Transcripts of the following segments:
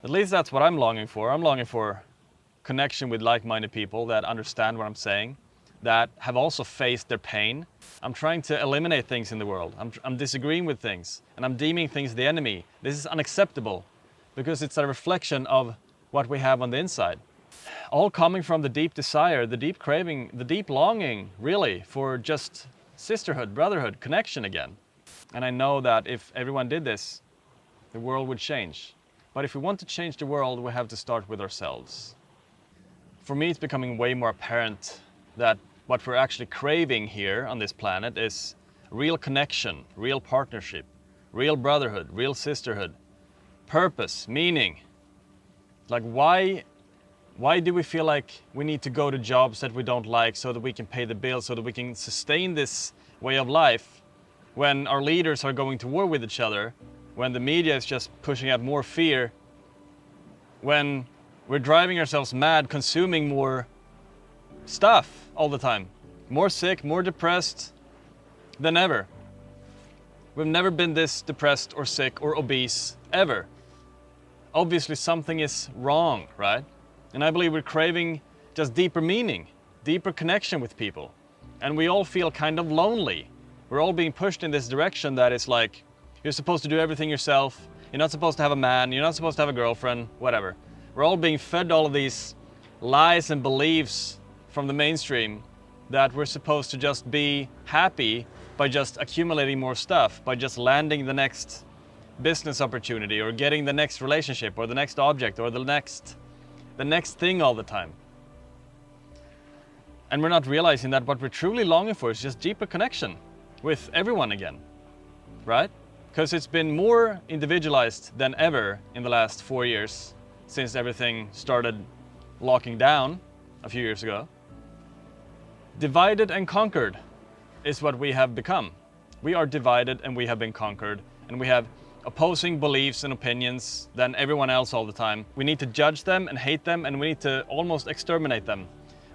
At least that's what I'm longing for. I'm longing for connection with like-minded people that understand what I'm saying, that have also faced their pain. I'm trying to eliminate things in the world. I'm disagreeing with things, and I'm deeming things the enemy. This is unacceptable because it's a reflection of what we have on the inside. All coming from the deep desire, the deep craving, the deep longing, really, for just sisterhood, brotherhood, connection again. And I know that if everyone did this, the world would change. But if we want to change the world, we have to start with ourselves. For me, it's becoming way more apparent that what we're actually craving here on this planet is real connection, real partnership, real brotherhood, real sisterhood, purpose, meaning. Like why do we feel like we need to go to jobs that we don't like so that we can pay the bills, so that we can sustain this way of life when our leaders are going to war with each other, when the media is just pushing out more fear, when we're driving ourselves mad consuming more stuff all the time, more sick, more depressed than ever. We've never been this depressed or sick or obese ever. Obviously something is wrong, right? And I believe we're craving just deeper meaning, deeper connection with people. And we all feel kind of lonely. We're all being pushed in this direction that is like, you're supposed to do everything yourself, you're not supposed to have a man, you're not supposed to have a girlfriend, whatever. We're all being fed all of these lies and beliefs from the mainstream that we're supposed to just be happy by just accumulating more stuff, by just landing the next business opportunity or getting the next relationship or the next object or the next thing all the time. And we're not realizing that what we're truly longing for is just deeper connection with everyone again, right? Because it's been more individualized than ever in the last 4 years since everything started locking down a few years ago. Divided and conquered is what we have become. We are divided and we have been conquered, and we have opposing beliefs and opinions than everyone else all the time. We need to judge them and hate them, and we need to almost exterminate them.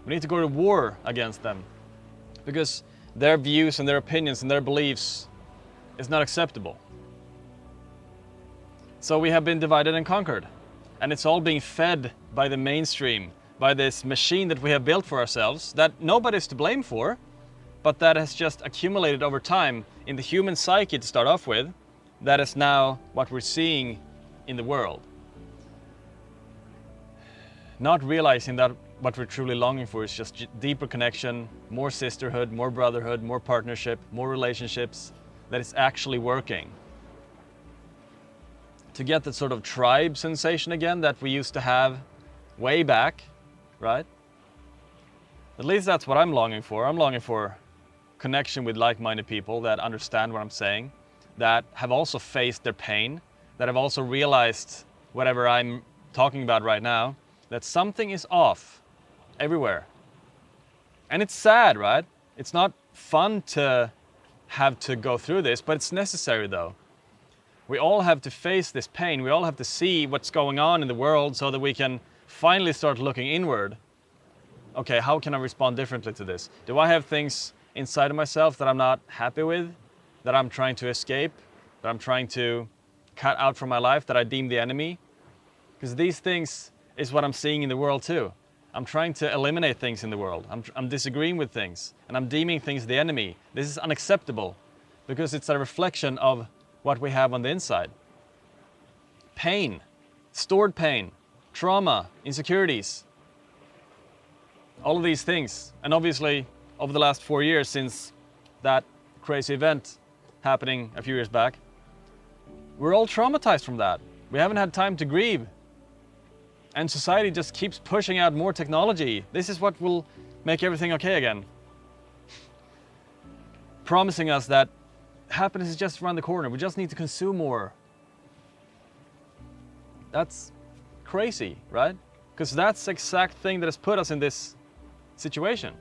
We need to go to war against them because their views and their opinions and their beliefs is not acceptable. So we have been divided and conquered, and it's all being fed by the mainstream, by this machine that we have built for ourselves that nobody's to blame for, but that has just accumulated over time in the human psyche to start off with. That is now what we're seeing in the world. Not realizing that what we're truly longing for is just deeper connection, more sisterhood, more brotherhood, more partnership, more relationships, that is actually working. To get that sort of tribe sensation again that we used to have way back, right? At least that's what I'm longing for. I'm longing for connection with like-minded people that understand what I'm saying, that have also faced their pain, that have also realized whatever I'm talking about right now, that something is off everywhere. And it's sad, right? It's not fun to have to go through this, but it's necessary though. We all have to face this pain. We all have to see what's going on in the world so that we can finally start looking inward. Okay, how can I respond differently to this? Do I have things inside of myself that I'm not happy with, that I'm trying to escape, that I'm trying to cut out from my life, that I deem the enemy? Because these things is what I'm seeing in the world too. I'm trying to eliminate things in the world. I'm disagreeing with things, and I'm deeming things the enemy. This is unacceptable because it's a reflection of what we have on the inside. Pain, stored pain, trauma, insecurities, all of these things. And obviously, over the last 4 years since that crazy event happening a few years back, we're all traumatized from that. We haven't had time to grieve. And society just keeps pushing out more technology. This is what will make everything okay again. Promising us that happiness is just around the corner. We just need to consume more. That's crazy, right? Because that's the exact thing that has put us in this situation.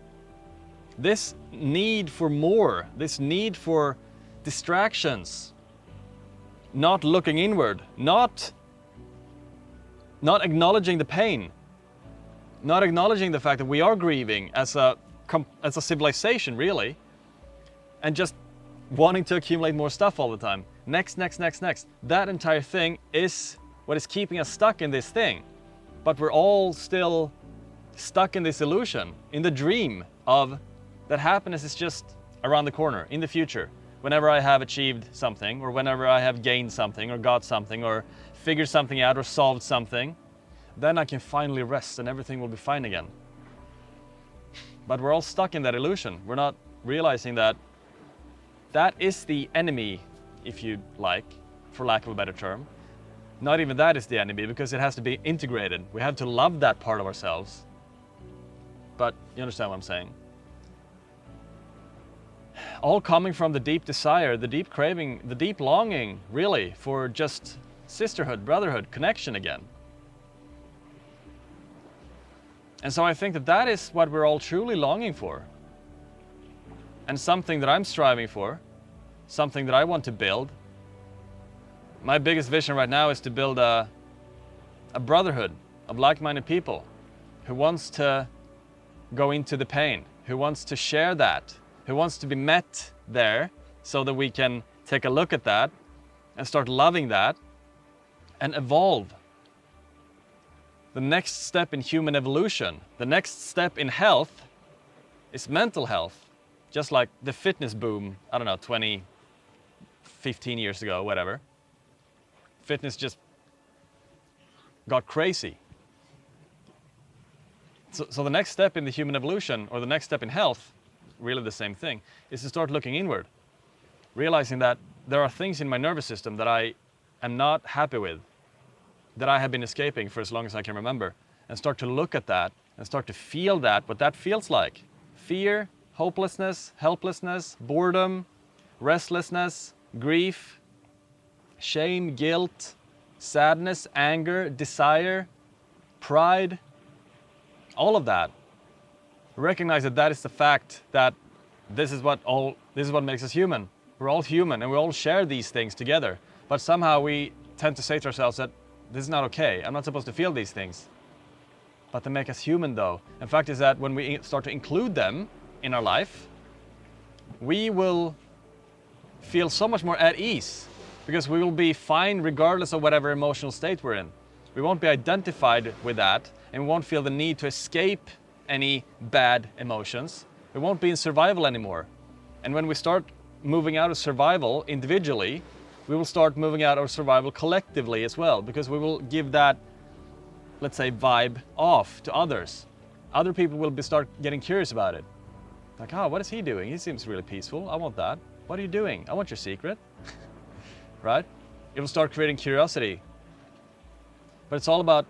This need for more, this need for distractions, not looking inward, not acknowledging the pain, not acknowledging the fact that we are grieving as a civilization, really, and just wanting to accumulate more stuff all the time. Next. That entire thing is what is keeping us stuck in this thing. But we're all still stuck in this illusion, in the dream of that happiness is just around the corner, in the future. Whenever I have achieved something, or whenever I have gained something, or got something, or figured something out, or solved something, then I can finally rest and everything will be fine again. But we're all stuck in that illusion. We're not realizing that that is the enemy, if you like, for lack of a better term. Not even that is the enemy, because it has to be integrated. We have to love that part of ourselves. But you understand what I'm saying? All coming from the deep desire, the deep craving, the deep longing, really, for just sisterhood, brotherhood, connection again. And so I think that that is what we're all truly longing for. And something that I'm striving for, something that I want to build. My biggest vision right now is to build a brotherhood of like-minded people who wants to go into the pain, who wants to share that, who wants to be met there so that we can take a look at that and start loving that and evolve. The next step in human evolution, the next step in health is mental health. Just like the fitness boom, I don't know, 20, 15 years ago, whatever. Fitness just got crazy. So the next step in the human evolution, or the next step in health, really the same thing, is to start looking inward. Realizing that there are things in my nervous system that I am not happy with, that I have been escaping for as long as I can remember, and start to look at that and start to feel that, what that feels like. Fear, hopelessness, helplessness, boredom, restlessness, grief, shame, guilt, sadness, anger, desire, pride, all of that. Recognize that that is the fact that this is what makes us human. We're all human and we all share these things together. But somehow we tend to say to ourselves that this is not okay. I'm not supposed to feel these things. But they make us human though. In fact is that when we start to include them in our life, we will feel so much more at ease because we will be fine regardless of whatever emotional state we're in. We won't be identified with that and we won't feel the need to escape any bad emotions. We won't be in survival anymore. And when we start moving out of survival individually, we will start moving out of survival collectively as well, because we will give that, let's say, vibe off to others. Other people will start getting curious about it. Like, oh, what is he doing? He seems really peaceful. I want that. What are you doing? I want your secret. Right? It will start creating curiosity. But it's all about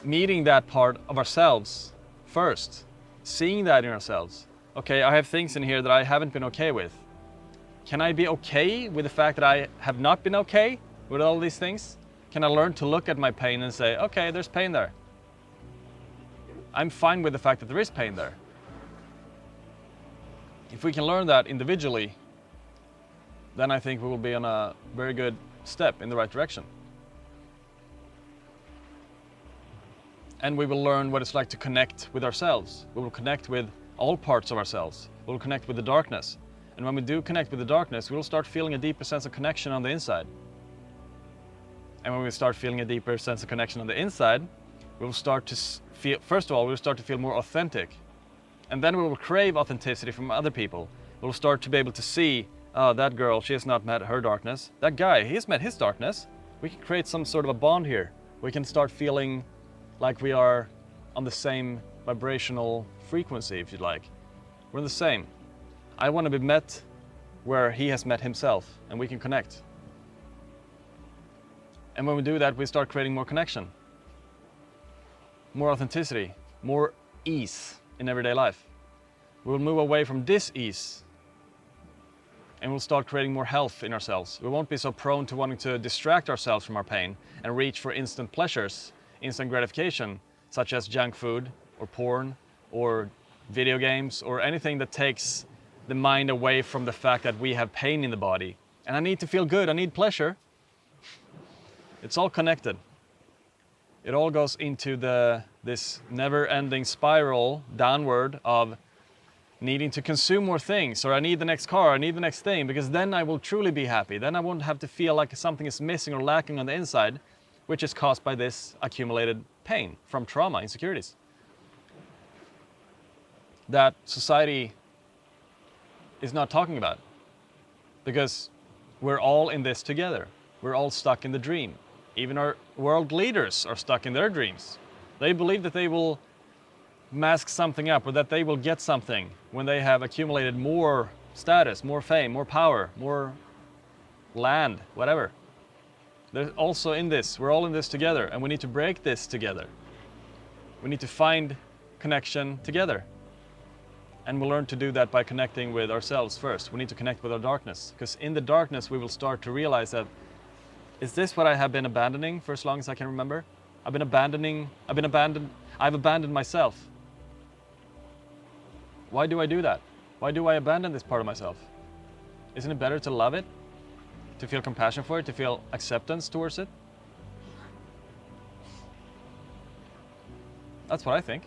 meeting that part of ourselves first, seeing that in ourselves. Okay, I have things in here that I haven't been okay with. Can I be okay with the fact that I have not been okay with all these things? Can I learn to look at my pain and say, okay, there's pain there. I'm fine with the fact that there is pain there. If we can learn that individually, then I think we will be on a very good step in the right direction. And we will learn what it's like to connect with ourselves. We will connect with all parts of ourselves. We will connect with the darkness. And when we do connect with the darkness, we will start feeling a deeper sense of connection on the inside. And when we start feeling a deeper sense of connection on the inside, we will start to feel, first of all, we will start to feel more authentic. And then we will crave authenticity from other people. We will start to be able to see, oh, that girl, she has not met her darkness. That guy, he's met his darkness. We can create some sort of a bond here. We can start feeling like we are on the same vibrational frequency, if you'd like. We're the same. I want to be met where he has met himself, and we can connect. And when we do that, we start creating more connection, more authenticity, more ease in everyday life. We will move away from dis-ease, and we'll start creating more health in ourselves. We won't be so prone to wanting to distract ourselves from our pain and reach for instant pleasures, instant gratification, such as junk food or porn or video games or anything that takes the mind away from the fact that we have pain in the body. And I need to feel good, I need pleasure. It's all connected. It all goes into this never-ending spiral downward of needing to consume more things, or I need the next car, I need the next thing, because then I will truly be happy. Then I won't have to feel like something is missing or lacking on the inside, which is caused by this accumulated pain from trauma, insecurities. That society is not talking about. Because we're all in this together. We're all stuck in the dream. Even our world leaders are stuck in their dreams. They believe that they will mask something up, or that they will get something when they have accumulated more status, more fame, more power, more land, whatever. They're also in this. We're all in this together, and we need to break this together. We need to find connection together. And we'll learn to do that by connecting with ourselves first. We need to connect with our darkness, because in the darkness we will start to realize that, is this what I have been abandoning for as long as I can remember? I've abandoned myself. Why do I do that? Why do I abandon this part of myself? Isn't it better to love it? To feel compassion for it? To feel acceptance towards it? That's what I think.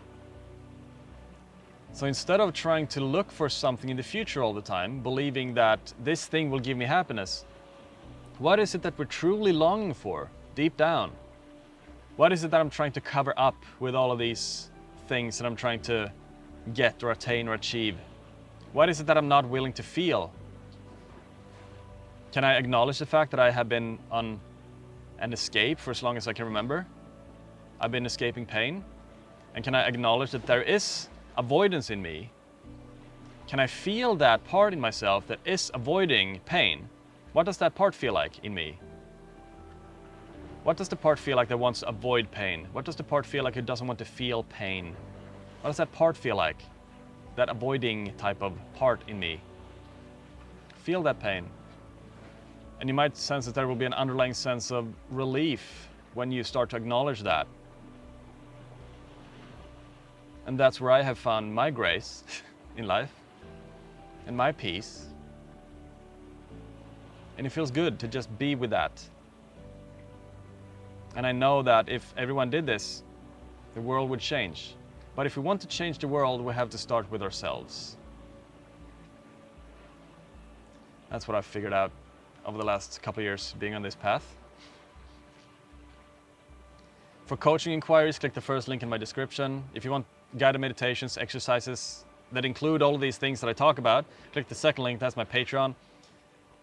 So instead of trying to look for something in the future all the time, believing that this thing will give me happiness, what is it that we're truly longing for deep down? What is it that I'm trying to cover up with all of these things that I'm trying to get or attain or achieve? What is it that I'm not willing to feel? Can I acknowledge the fact that I have been on an escape for as long as I can remember? I've been escaping pain. And can I acknowledge that there is avoidance in me? Can I feel that part in myself that is avoiding pain? What does that part feel like in me? What does the part feel like that wants to avoid pain? What does the part feel like it doesn't want to feel pain? What does that part feel like? That avoiding type of part in me. Feel that pain. And you might sense that there will be an underlying sense of relief when you start to acknowledge that. And that's where I have found my grace in life and my peace. And it feels good to just be with that. And I know that if everyone did this, the world would change. But if we want to change the world, we have to start with ourselves. That's what I've figured out over the last couple of years being on this path. For coaching inquiries, click the first link in my description. If you want guided meditations, exercises that include all of these things that I talk about, click the second link, that's my Patreon.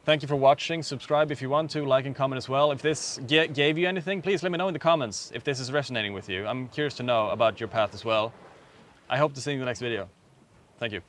Thank you for watching. Subscribe if you want to, like and comment as well. If this gave you anything, please let me know in the comments if this is resonating with you. I'm curious to know about your path as well. I hope to see you in the next video. Thank you.